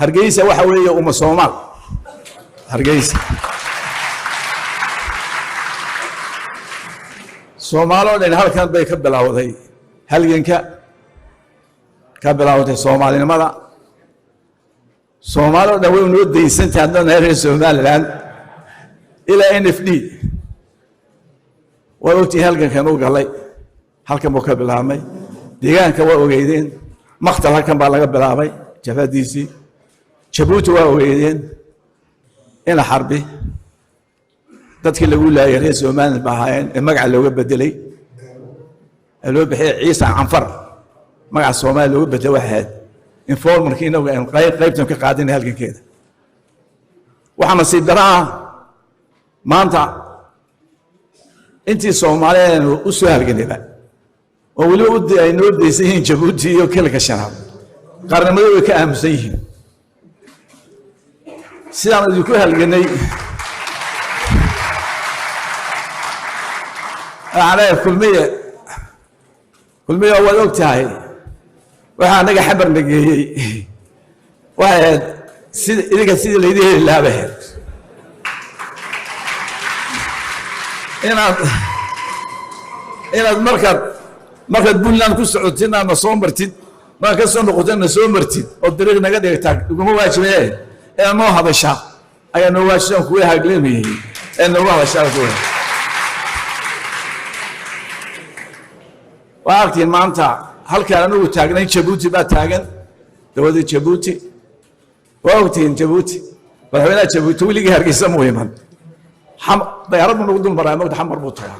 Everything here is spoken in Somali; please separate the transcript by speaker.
Speaker 1: hargeysa waxa weeye uma Soomaal hargeysa Soomaalo dhan halkan bay ka bilowday halganka ka bilowday Soomaalinimada Soomaalo dhan way noo deysantay haddana reer Somaliland ila NFD وقتي هلكن كانوا قالي هلكن بو كبلامay deegaanka waa ogeydeen maqtal halkan baa laga bilaabay jabadiisi Djibouti waa ogeydeen ila xarbi dadkii lagu laayay Soomaaliland baahayeen ee magaca looga bedelay loo bixiyay Ciise Canfar magaca Soomaaliland looga bedelay waxaad informarkiina oo qaybtan ka qaadinay halkankeeda waxa nasiib daraa maanta intii Soomaaliyeed u soo halganayba oo waliba ay noo deysayeen Djibouti iyo kilka shanaad qarnimada way ka aamusan yihiin sidaan idinku halganay على كلمية أول وقت هاي وها نجح حبر نجي واحد إذا كان سيد اللي يديه لا بهر إنا مركز بولان كسعودنا نصوم مرتد ما كسر نقطنا نصوم مرتد والطريق نقدر يتاك يقوم واجب إيه إيه ما هذا الشاب أي إنه واجب كويه هقلمي إنه هذا الشاب كويه وأكتر ما أنت هل كانوا تاجرين Djibouti بتاجن دولة Djibouti وأكتر Djibouti فهنا Djibouti ولي جهر قسم مهما طيارات من وجود البرامج حمر بطها